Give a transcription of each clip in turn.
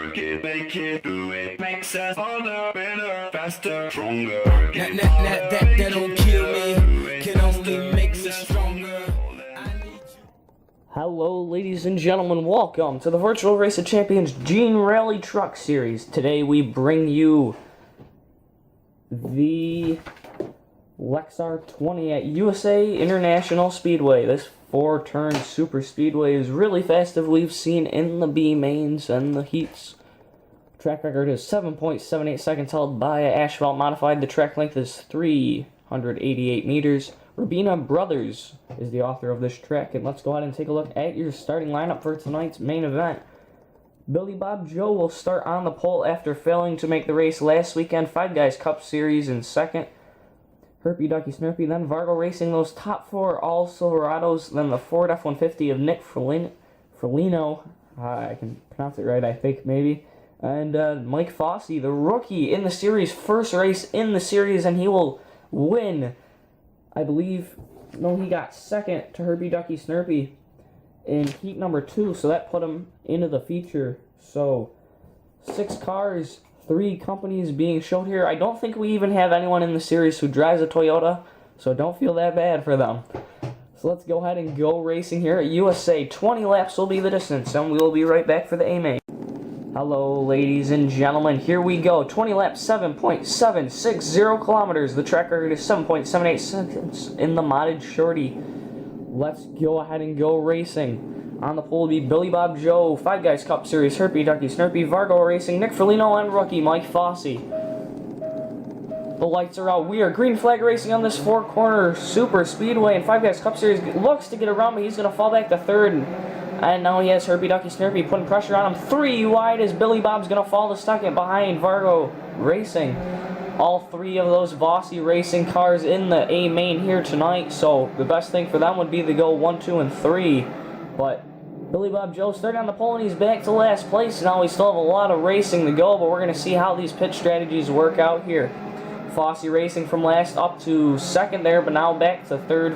work it, make it, do it. Makes us harder, better, faster, stronger. That don't kill me, can only make us stronger. Hello, ladies and gentlemen, welcome to the Virtual Race of Champions Gene Rally Truck Series. Today we bring you the Lexar 20 at USA International Speedway. This four-turn super speedway is really fast, as we've seen in the B mains and the heats. Track record is 7.78 seconds held by asphalt modified. The track length is 388 meters. Rabina Brothers is the author of this track, and let's go ahead and take a look at your starting lineup for tonight's main event. Billy Bob Joe will start on the pole after failing to make the race last weekend. Five Guys Cup Series in second. Herpy Ducky Snurpy, then Vargo Racing, those top four all Silverados, then the Ford F-150 of Nick Frelino, I can pronounce it right, I think, maybe, and Mike Fossey, the rookie in the series, first race in the series, and he will win, I believe. No, he got second to Herpy Ducky Snurpy in heat number 2, so that put him into the feature. So 6 cars, 3 companies being showed here. I don't think we even have anyone in the series who drives a Toyota, so don't feel that bad for them. So let's go ahead and go racing here at USA. 20 laps will be the distance, and we will be right back for the A-main. Hello, ladies and gentlemen. Here we go. 20 laps, 7.760 kilometers. The track record is 7.78 seconds in the modded shorty. Let's go ahead and go racing. On the pole will be Billy Bob Joe, Five Guys Cup Series, Herpy Ducky Snurpy, Vargo Racing, Nick Frelino, and rookie Mike Fossey. The lights are out. We are green flag racing on this four-corner super speedway, and Five Guys Cup Series looks to get around, but he's going to fall back to third. And now he has Herpy Ducky Snurpy putting pressure on him. 3 wide as Billy Bob's going to fall to second behind Vargo Racing. All 3 of those Bossy Racing cars in the A main here tonight, so the best thing for them would be to go 1, 2, and 3. But Billy Bob Joe started on the pole and he's back to last place. Now we still have a lot of racing to go, but we're going to see how these pit strategies work out here. Fossey Racing from last up to second there, but now back to third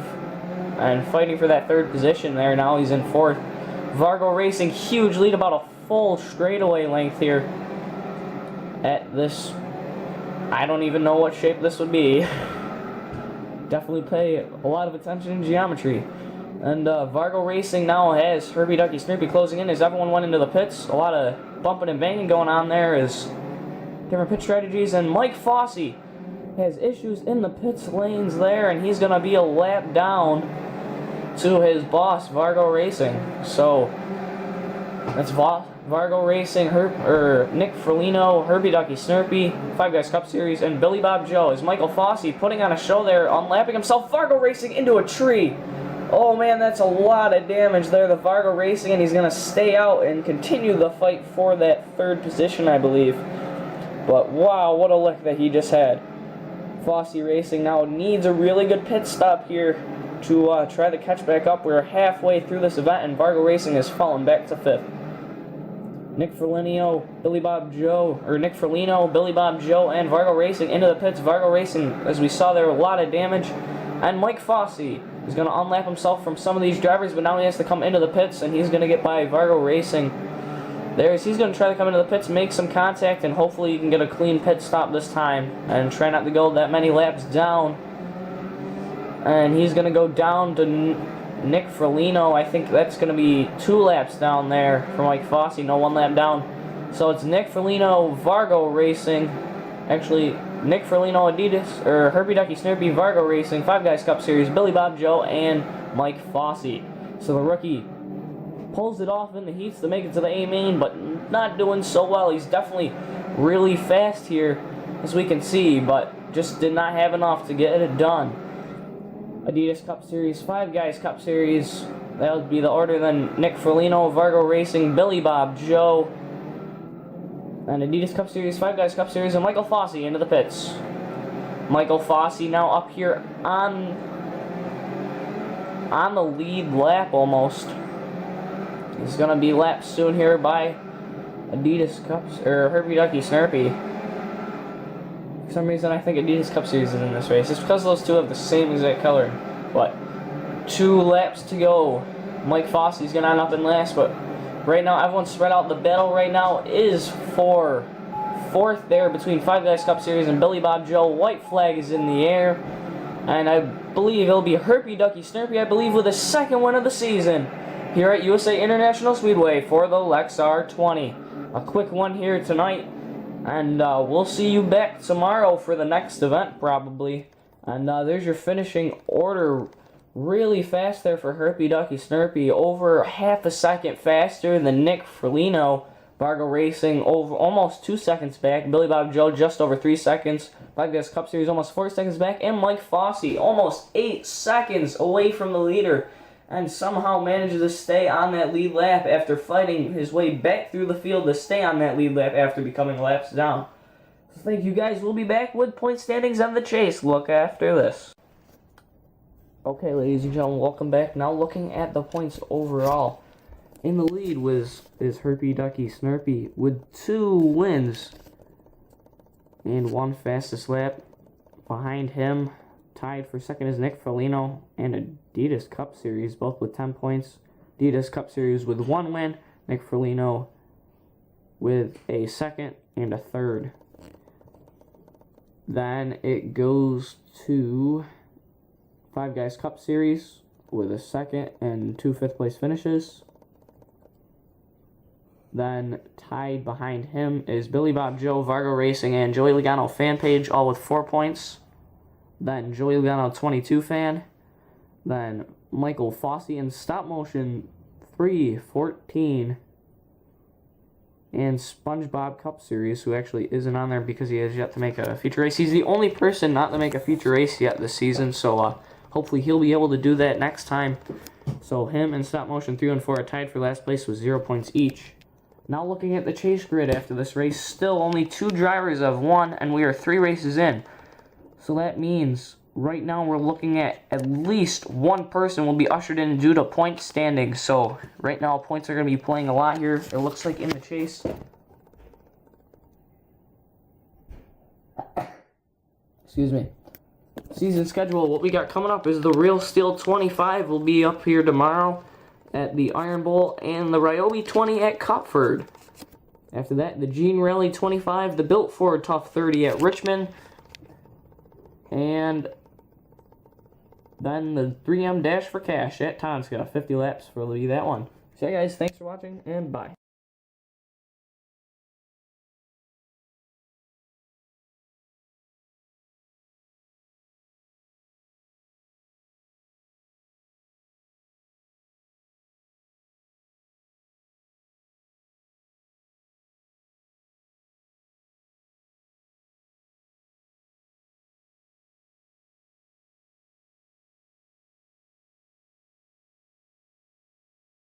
and fighting for that third position there. Now he's in fourth. Vargo Racing, huge lead, about a full straightaway length here at this. I don't even know what shape this would be. Definitely pay a lot of attention in geometry. And Vargo Racing now has Herpy Ducky Snurpy closing in as everyone went into the pits. A lot of bumping and banging going on there as different pit strategies. And Mike Fossey has issues in the pits lanes there, and he's going to be a lap down to his boss, Vargo Racing. So that's Vargo Racing, Nick Frelino, Herpy Ducky Snurpy, Five Guys Cup Series, and Billy Bob Joe. Is Michael Fossey putting on a show there, unlapping himself. Vargo Racing into a tree. Oh man, that's a lot of damage there, the Vargo Racing, and he's going to stay out and continue the fight for that third position, I believe. But wow, what a lick that he just had. Fossey Racing now needs a really good pit stop here to try to catch back up. We're halfway through this event, and Vargo Racing has fallen back to 5th. Nick Frelino, Billy Bob Joe, Billy Bob Joe, and Vargo Racing into the pits. Vargo Racing, as we saw there, a lot of damage. And Mike Fossey is going to unlap himself from some of these drivers, but now he has to come into the pits, and he's going to get by Vargo Racing. He's going to try to come into the pits, make some contact, and hopefully he can get a clean pit stop this time, and try not to go that many laps down. And he's going to go down to Nick Frelino. I think that's going to be 2 laps down there for Mike Fossey, no 1 lap down. So it's Nick Frelino, Vargo Racing, actually Nick Frelino, Herpy Ducky Snurpy, Vargo Racing, Five Guys Cup Series, Billy Bob Joe, and Mike Fossey. So the rookie pulls it off in the heats to make it to the A main, but not doing so well. He's definitely really fast here, as we can see, but just did not have enough to get it done. Adidas Cup Series, Five Guys Cup Series, that would be the order then. Nick Frelino, Vargo Racing, Billy Bob Joe, and Adidas Cup Series, Five Guys Cup Series, and Michael Fossey into the pits. Michael Fossey now up here on the lead lap almost. He's going to be lapped soon here by Adidas Cups, or Herpy Ducky Snurpy. For some reason I think Adidas Cup Series is in this race. It's because those two have the same exact color. But 2 laps to go. Mike Fossey's going to end up in last, but Right now, everyone's spread out. The battle right now is for fourth there between Five Guys Cup Series and Billy Bob Joe. White flag is in the air. And I believe it'll be Herpy Ducky Snurpy, I believe, with the second win of the season here at USA International Speedway for the Lexar 20. A quick one here tonight. And we'll see you back tomorrow for the next event, probably. And there's your finishing order. Really fast there for Herpy Ducky Snurpy. Over half a second faster than Nick Ferlino. Vargo Racing over almost 2 seconds back. Billy Bob Joe just over 3 seconds. Five Guys Cup Series almost 4 seconds back. And Mike Fossey almost 8 seconds away from the leader. And somehow manages to stay on that lead lap after fighting his way back through the field to stay on that lead lap after becoming laps down. So thank you guys. We'll be back with point standings and the chase look after this. Okay, ladies and gentlemen, welcome back. Now looking at the points overall. In the lead is Herpy Ducky Snurpy with 2 wins and 1 fastest lap. Behind him, tied for second, is Nick Ferlino and Adidas Cup Series, both with 10 points. Adidas Cup Series with 1 win, Nick Ferlino with a second and a third. Then it goes to Five Guys Cup Series with a second and 2 fifth-place finishes. Then tied behind him is Billy Bob Joe, Vargo Racing, and Joey Logano Fan Page, all with 4 points. Then Joey Logano 22 Fan. Then Michael Fossey and Stop Motion 3-14. And SpongeBob Cup Series, who actually isn't on there because he has yet to make a feature race. He's the only person not to make a feature race yet this season, so hopefully he'll be able to do that next time. So him and Stop Motion 3 and 4 are tied for last place with 0 points each. Now looking at the chase grid after this race, still only 2 drivers have won, and we are 3 races in. So that means right now we're looking at least 1 person will be ushered in due to point standings. So right now points are going to be playing a lot here, it looks like, in the chase. Excuse me. Season schedule, what we got coming up is the Real Steel 25 will be up here tomorrow at the Iron Bowl, and the Ryobi 20 at Copford. After that, the Gene Rally 25, the Built Ford Tough 30 at Richmond, and then the 3M Dash for Cash at Tonska. 50 laps for that one. So yeah, guys, thanks for watching, and bye.